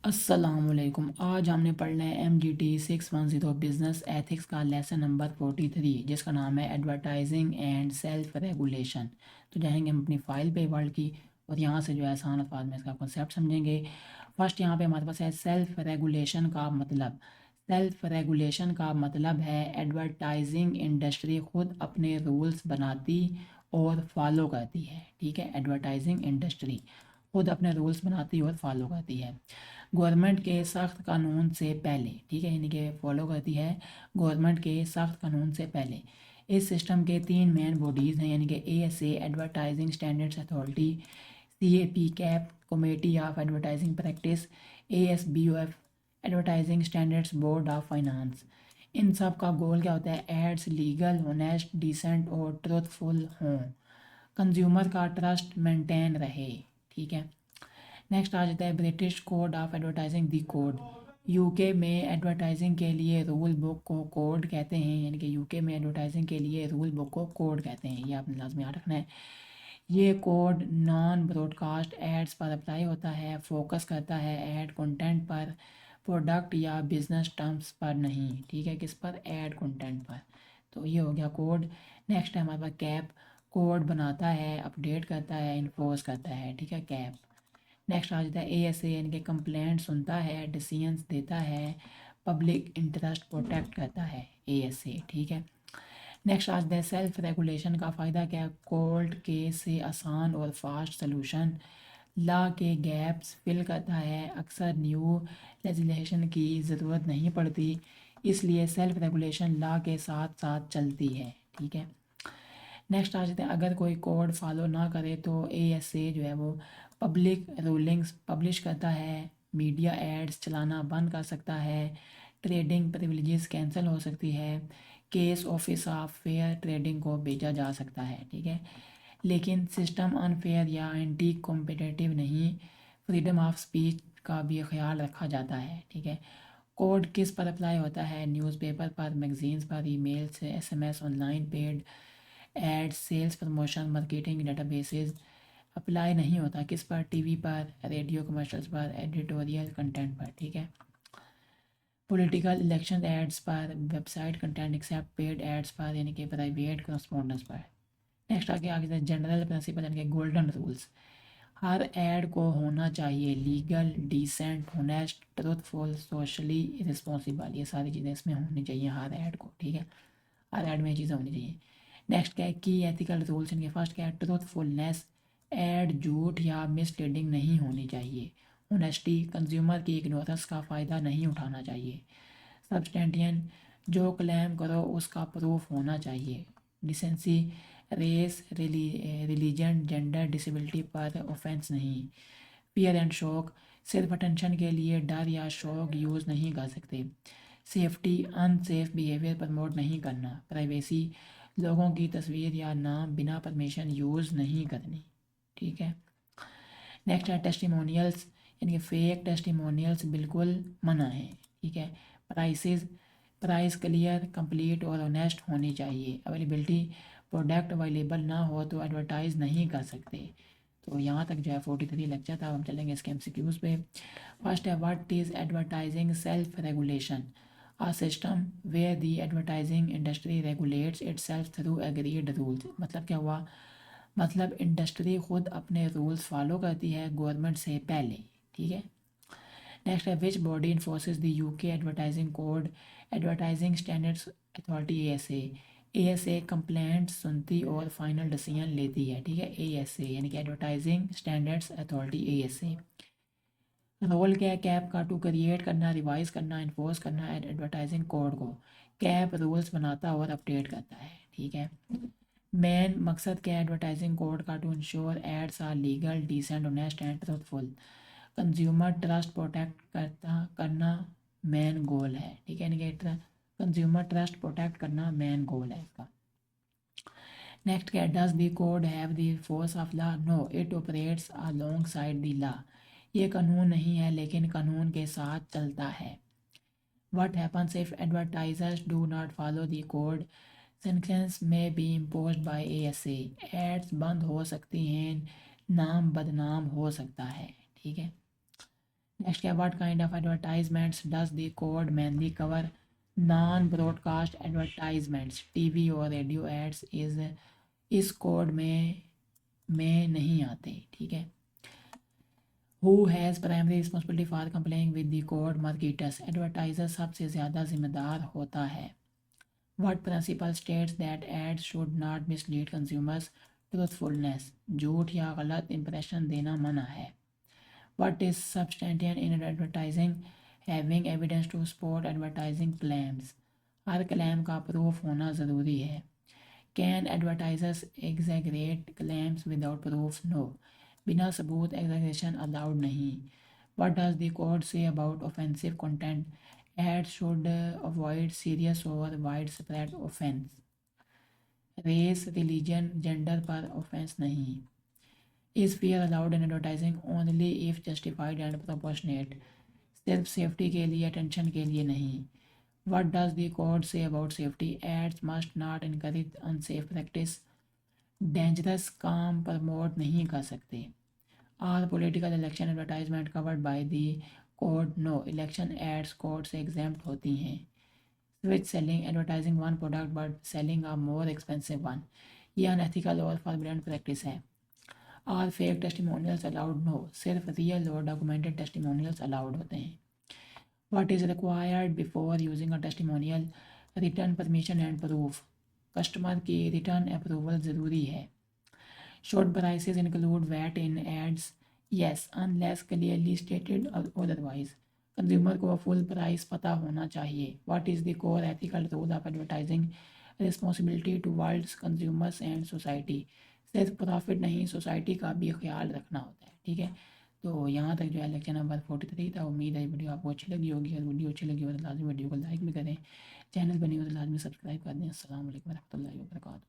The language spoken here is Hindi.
अस्सलामुअलैकुम। आज हमने पढ़ना है MGT 610 बिज़नेस एथिक्स का लेसन नंबर 43 जिसका नाम है एडवर्टाइजिंग एंड सेल्फ रेगुलेशन। तो जाएंगे हम अपनी फ़ाइल पे वर्ल्ड की और यहाँ से जो है आसान अल्फाज में इसका कॉन्सेप्ट समझेंगे। फर्स्ट यहाँ पे हमारे पास है सेल्फ रेगुलेशन का मतलब। सेल्फ रेगुलेशन का मतलब है एडवर्टाइजिंग इंडस्ट्री खुद अपने रूल्स बनाती और फॉलो करती है। ठीक है, एडवर्टाइजिंग इंडस्ट्री खुद अपने रूल्स बनाती और फॉलो करती है गवर्नमेंट के सख्त कानून से पहले। ठीक है, यानी कि फॉलो करती है गवर्नमेंट के सख्त कानून से पहले। इस सिस्टम के तीन मेन बॉडीज़ हैं, यानी कि ASA advertising standards authority, CAP CAP committee of advertising practice, ASBOF advertising standards board of finance. इन सब का गोल क्या होता है? एड्स लीगल, ऑनेस्ट, डिसेंट और ट्रूथफुल हों, कंज्यूमर का ट्रस्ट मेंटेन रहे। ठीक है, नेक्स्ट आ जाता है British code of advertising the code. UK में एडवर्टाइजिंग के लिए रूल बुक को कोड कहते हैं, यानी कि यूके में एडवर्टाइजिंग के लिए रूल बुक को कोड कहते हैं, ये आपने लाजमी याद रखना है। ये कोड नॉन ब्रॉडकास्ट एड्स पर अप्लाई होता है, फोकस करता है एड कंटेंट पर, प्रोडक्ट या बिजनेस टर्म्स पर नहीं। ठीक है, किस पर? एड कंटेंट पर। तो ये हो गया कोड। नेक्स्ट है हमारे पास कैप। कोड बनाता है, अपडेट करता है, इन्फोर्स करता है। ठीक है, कैप। नेक्स्ट आ जाता है ASA, यानी कि कंप्लेंट सुनता है, डिसीजंस देता है, पब्लिक इंटरेस्ट प्रोटेक्ट करता है ASA। ठीक है, नेक्स्ट आ जाता है सेल्फ रेगुलेशन का फ़ायदा क्या है? कोर्ट केस से आसान और फास्ट सलूशन, लॉ के गैप्स फिल करता है, अक्सर न्यू लेजिस्लेशन की ज़रूरत नहीं पड़ती, इसलिए सेल्फ रेगुलेशन लॉ के साथ साथ चलती है। ठीक है, नेक्स्ट आ जाते हैं अगर कोई कोड फॉलो ना करे तो ASA जो है वो पब्लिक रूलिंग्स पब्लिश करता है, मीडिया एड्स चलाना बंद कर सकता है, ट्रेडिंग प्रिविलेजेस कैंसिल हो सकती है, case office of fair trading को भेजा जा सकता है। ठीक है, लेकिन सिस्टम अनफेयर या एंटी कॉम्पिटिटिव नहीं, फ्रीडम ऑफ स्पीच का भी ख्याल रखा जाता है। ठीक है, कोड किस पर अप्लाई होता है? न्यूज़पेपर पर, मैगजीन्स पर, emails, SMS, online paid ads, sales promotion, marketing databases. Apply नहीं होता किस पर? टीवी पर, रेडियो कमर्शियल्स पर, एडिटोरियल कंटेंट पर। ठीक है, पॉलिटिकल इलेक्शन एड्स पर, website content except paid ads पर, यानी कि प्राइवेट करस्पॉन्डेंस पर। नेक्स्ट आगे आगे जनरल प्रिंसिपल यानी कि गोल्डन रूल्स। हर एड को होना चाहिए legal, decent, honest, truthful, socially responsible. ये सारी चीज़ें इसमें होनी चाहिए हर एड को। ठीक है, हर एड में ये चीज़ें होनी चाहिए। नेक्स्ट क्या है? की एथिकल रूल्स, इनके फर्स्ट क्या है? ट्रूथफुलनेस, एड झूठ या मिसलीडिंग नहीं होनी चाहिए। ऑनेस्टी, कंज्यूमर की इग्नोरेंस का फ़ायदा नहीं उठाना चाहिए। सब्सटेंटियन, जो क्लेम करो उसका प्रूफ होना चाहिए। Decency, race, religion, gender, disability पर ऑफेंस नहीं। फियर एंड शॉक, सिर्फ अटेंशन के लिए डर या शौक यूज़ नहीं कर सकते। सेफ्टी, अनसेफ बिहेवियर प्रमोट नहीं करना। प्राइवेसी, लोगों की तस्वीर या नाम बिना परमिशन यूज़ नहीं करनी। ठीक है, नेक्स्ट है टेस्टिमोनियल्स, यानी कि फेक टेस्टिमोनियल्स बिल्कुल मना है। ठीक है, प्राइसेस, प्राइस क्लियर, कंप्लीट और ऑनेस्ट होनी चाहिए। अवेलेबिलिटी, प्रोडक्ट अवेलेबल ना हो तो एडवर्टाइज नहीं कर सकते। तो यहाँ तक जो है 43 लेक्चर था। अब हम चलेंगे इसके MCQs पे। फर्स्ट है what is advertising self regulation? A system where the advertising industry regulates itself through agreed rules. मतलब क्या हुआ? मतलब इंडस्ट्री खुद अपने रूल्स फॉलो करती है गवर्नमेंट से पहले। ठीक है, नेक्स्ट है which body enforces the UK advertising code? Advertising standards authority ASA। ASA complaint सुनती और फाइनल डिसीजन लेती है। ठीक है, ASA यानी कि advertising standards authority ASA। Role क्या है कैप का? टू क्रिएट करना, रिवाइज करना, इन्फोर्स करना एडवर्टाइजिंग कोड को। कैप रूल्स बनाता और अपडेट करता है। ठीक है, मेन मकसद क्या है एडवर्टाइजिंग कोड का? To ensure ads are legal, decent, honest and truthful, consumer trust protect करना मेन गोल है। ठीक है, यानी कि कंज्यूमर ट्रस्ट प्रोटेक्ट करना मेन गोल है इसका। नेक्स्ट क्या? Does the code have the force of law? No, it operates alongside the law. ये कानून नहीं है लेकिन कानून के साथ चलता है। What happens if advertisers do not follow the code? Sanctions may be imposed by ASA। Ads बंद हो सकती हैं, नाम बदनाम हो सकता है। ठीक है, नेक्स्ट क्या, what kind of advertisements does the code mainly cover? Non broadcast advertisements, TV और रेडियो एड्स इस कोड में नहीं आते, ठीक है। Who has primary responsibility for complying with the code? Marketers, advertiser सबसे ज़्यादा जिम्मेदार होता है। What principal states that adds should not mislead consumers? Truthfulness, झूठ या गलत इंप्रेशन देना मना है। What is substantial in advertising? Having evidence to support advertising claims. Her claim का प्रूफ होना ज़रूरी है। Can advertisers exaggerate claims without proof? No. बिना सबूत exaggeration allowed नहीं। What does the code say about offensive content? Ads should avoid serious or widespread offense. Race, religion, gender पर offense नहीं। Is fear allowed in advertising? Only if justified and proportionate. सिर्फ सेफ्टी के लिए, अटेंशन के लिए नहीं। What does the code say about safety? Ads must not encourage unsafe practice. Dangerous काम प्रमोट नहीं कर सकते। Are political election advertisement covered by the code? No. Election ads code से exempt होती हैं। Switch selling, advertising one product but selling a more expensive one, ये अनएथिकल और फॉरबिडन प्रैक्टिस है। Are fake testimonials allowed? No, सिर्फ रियल और डॉक्यूमेंटेड टेस्टिमोनियल्स अलाउड होते हैं। What is required before using a testimonial? Written permission and proof, customer की रिटर्न अप्रूवल ज़रूरी है। Should prices include VAT in ads? Yes, unless clearly stated otherwise. Consumer को फुल प्राइस पता होना चाहिए। What is the core ethical rule of advertising? Responsibility towards consumers and society, सिर्फ प्रॉफिट नहीं, सोसाइटी का भी ख्याल रखना होता है, ठीक है। तो यहाँ तक जो है लेक्चर नंबर 43 था। उम्मीद है वीडियो आपको अच्छी लगी होगी, और वीडियो अच्छी लगी हो तो लाजमी वीडियो को लाइक भी करें, चैनल बनी हो तो लाजमी सब्सक्राइब कर दें। अस्सलाम वालेकुम रहमतुल्लाहि व बरकातहू।